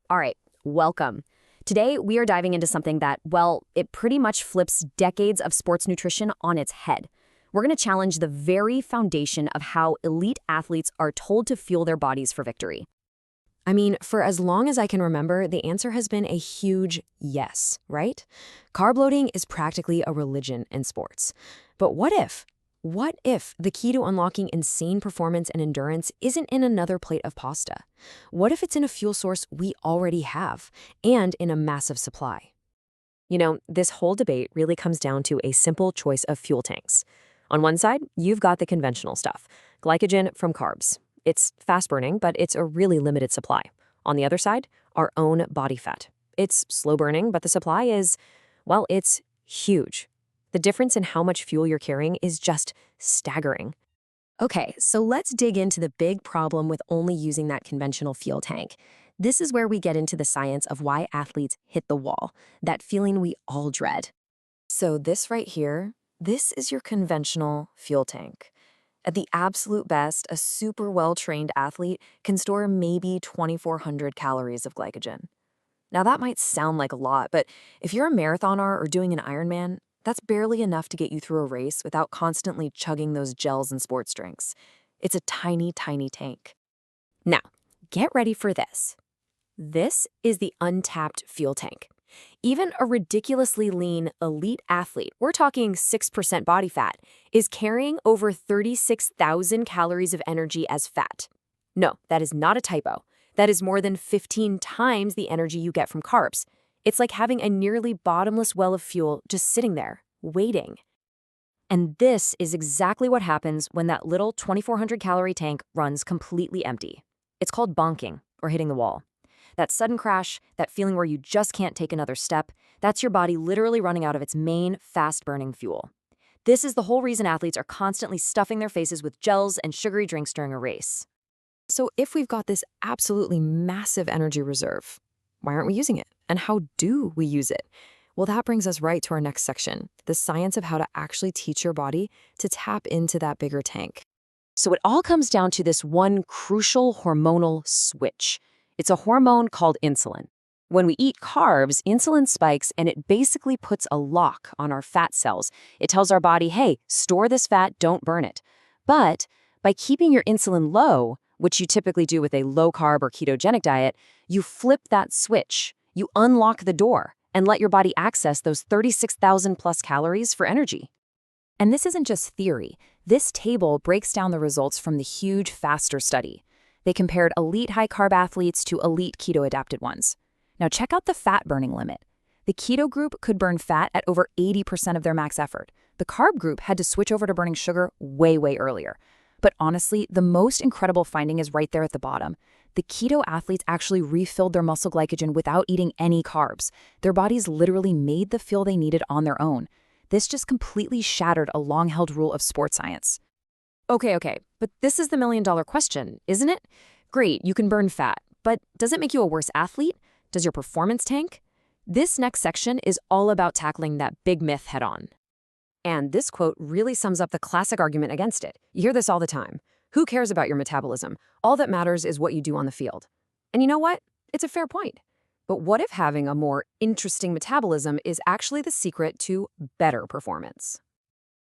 All right, welcome. Today, we are diving into something that, well, it pretty much flips decades of sports nutrition on its head. We're going to challenge the very foundation of how elite athletes are told to fuel their bodies for victory. I mean, for as long as I can remember, the answer has been a huge yes, right? Carb loading is practically a religion in sports. But what if? What if the key to unlocking insane performance and endurance isn't in another plate of pasta? What if it's in a fuel source we already have, and in a massive supply? You know, this whole debate really comes down to a simple choice of fuel tanks. On one side, you've got the conventional stuff, glycogen from carbs. It's fast-burning, but it's a really limited supply. On the other side, our own body fat. It's slow-burning, but the supply is, well, it's huge. The difference in how much fuel you're carrying is just staggering. Okay, so let's dig into the big problem with only using that conventional fuel tank. This is where we get into the science of why athletes hit the wall, that feeling we all dread. So this right here, this is your conventional fuel tank. At the absolute best, a super well-trained athlete can store maybe 2,400 calories of glycogen. Now that might sound like a lot, but if you're a marathoner or doing an Ironman, that's barely enough to get you through a race without constantly chugging those gels and sports drinks. It's a tiny, tiny tank. Now, get ready for this. This is the untapped fuel tank. Even a ridiculously lean elite athlete, we're talking 6% body fat, is carrying over 36,000 calories of energy as fat. No, that is not a typo. That is more than 15 times the energy you get from carbs. It's like having a nearly bottomless well of fuel just sitting there, waiting. And this is exactly what happens when that little 2,400 calorie tank runs completely empty. It's called bonking, or hitting the wall. That sudden crash, that feeling where you just can't take another step, that's your body literally running out of its main fast-burning fuel. This is the whole reason athletes are constantly stuffing their faces with gels and sugary drinks during a race. So if we've got this absolutely massive energy reserve, why aren't we using it? And how do we use it? Well, that brings us right to our next section, the science of how to actually teach your body to tap into that bigger tank. So it all comes down to this one crucial hormonal switch. It's a hormone called insulin. When we eat carbs, insulin spikes and it basically puts a lock on our fat cells. It tells our body, hey, store this fat, don't burn it. But by keeping your insulin low, which you typically do with a low-carb or ketogenic diet, you flip that switch. You unlock the door and let your body access those 36,000 plus calories for energy. And this isn't just theory. This table breaks down the results from the huge FASTER study. They compared elite high-carb athletes to elite keto-adapted ones. Now check out the fat-burning limit. The keto group could burn fat at over 80% of their max effort. The carb group had to switch over to burning sugar way, way earlier. But honestly, the most incredible finding is right there at the bottom. The keto athletes actually refilled their muscle glycogen without eating any carbs. Their bodies literally made the fuel they needed on their own. This just completely shattered a long-held rule of sports science. Okay, but this is the million-dollar question, isn't it? Great, you can burn fat, but does it make you a worse athlete? Does your performance tank? This next section is all about tackling that big myth head-on. And this quote really sums up the classic argument against it. You hear this all the time. Who cares about your metabolism? All that matters is what you do on the field. And you know what? It's a fair point. But what if having a more interesting metabolism is actually the secret to better performance?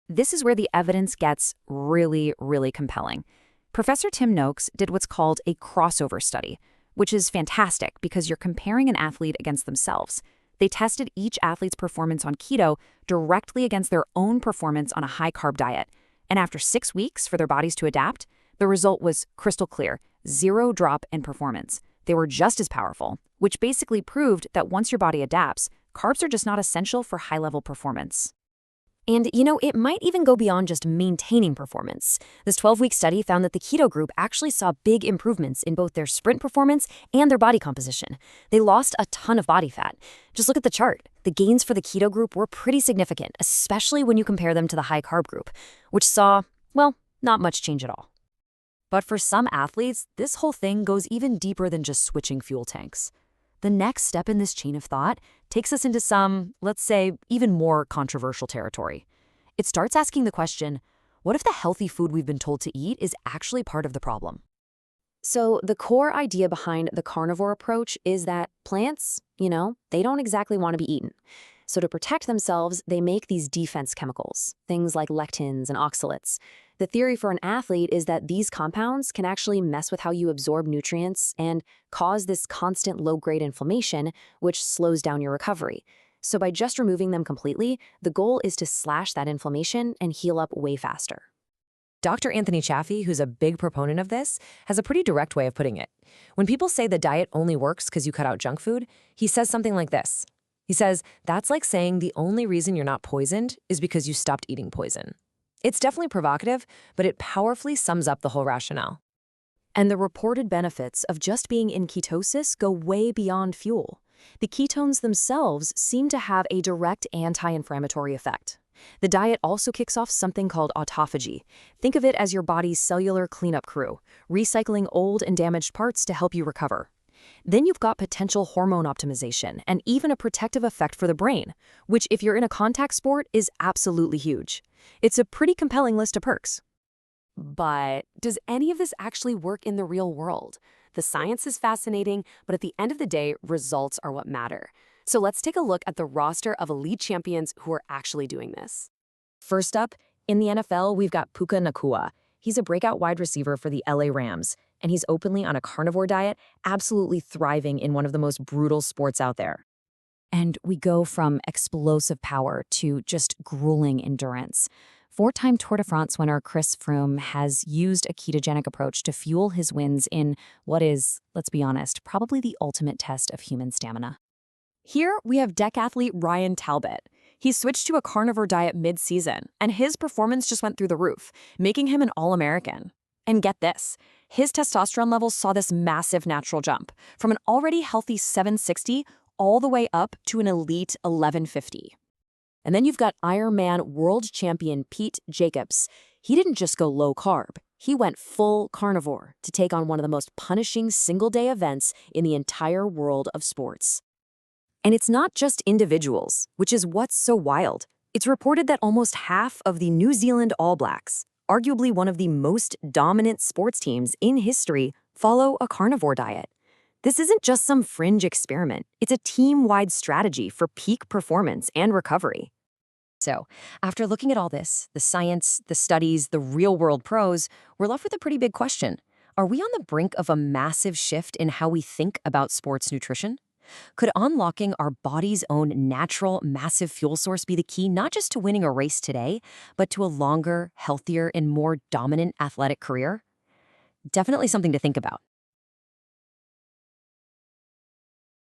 This is where the evidence gets really, really compelling. Professor Tim Noakes did what's called a crossover study, which is fantastic because you're comparing an athlete against themselves. They tested each athlete's performance on keto directly against their own performance on a high-carb diet. And after 6 weeks for their bodies to adapt, the result was crystal clear, 0 drop in performance. They were just as powerful, which basically proved that once your body adapts, carbs are just not essential for high-level performance. And, it might even go beyond just maintaining performance. This 12-week study found that the keto group actually saw big improvements in both their sprint performance and their body composition. They lost a ton of body fat. Just look at the chart. The gains for the keto group were pretty significant, especially when you compare them to the high-carb group, which saw, well, not much change at all. But for some athletes, this whole thing goes even deeper than just switching fuel tanks. The next step in this chain of thought takes us into some, let's say, even more controversial territory. It starts asking the question, what if the healthy food we've been told to eat is actually part of the problem? So the core idea behind the carnivore approach is that plants, they don't exactly want to be eaten. So to protect themselves, they make these defense chemicals, things like lectins and oxalates. The theory for an athlete is that these compounds can actually mess with how you absorb nutrients and cause this constant low-grade inflammation, which slows down your recovery. So by just removing them completely, the goal is to slash that inflammation and heal up way faster. Dr. Anthony Chaffee, who's a big proponent of this, has a pretty direct way of putting it. When people say the diet only works because you cut out junk food, he says something like this. He says, that's like saying the only reason you're not poisoned is because you stopped eating poison. It's definitely provocative, but it powerfully sums up the whole rationale. And the reported benefits of just being in ketosis go way beyond fuel. The ketones themselves seem to have a direct anti-inflammatory effect. The diet also kicks off something called autophagy. Think of it as your body's cellular cleanup crew, recycling old and damaged parts to help you recover. Then you've got potential hormone optimization and even a protective effect for the brain, which if you're in a contact sport is absolutely huge. It's a pretty compelling list of perks. But does any of this actually work in the real world? The science is fascinating, but at the end of the day, results are what matter. So let's take a look at the roster of elite champions who are actually doing this. First up, in the NFL, we've got Puka Nacua. He's a breakout wide receiver for the LA Rams, and he's openly on a carnivore diet, absolutely thriving in one of the most brutal sports out there. And we go from explosive power to just grueling endurance. Four-time Tour de France winner Chris Froome has used a ketogenic approach to fuel his wins in what is, let's be honest, probably the ultimate test of human stamina. Here, we have decathlete Ryan Talbot. He switched to a carnivore diet mid-season, and his performance just went through the roof, making him an All-American. And get this, his testosterone levels saw this massive natural jump, from an already healthy 760 all the way up to an elite 1150. And then you've got Ironman world champion Pete Jacobs. He didn't just go low-carb. He went full carnivore to take on one of the most punishing single-day events in the entire world of sports. And it's not just individuals, which is what's so wild. It's reported that almost half of the New Zealand All Blacks, arguably one of the most dominant sports teams in history, follow a carnivore diet. This isn't just some fringe experiment. It's a team-wide strategy for peak performance and recovery. So, after looking at all this, the science, the studies, the real-world pros, we're left with a pretty big question. Are we on the brink of a massive shift in how we think about sports nutrition? Could unlocking our body's own natural, massive fuel source be the key not just to winning a race today, but to a longer, healthier, and more dominant athletic career? Definitely something to think about.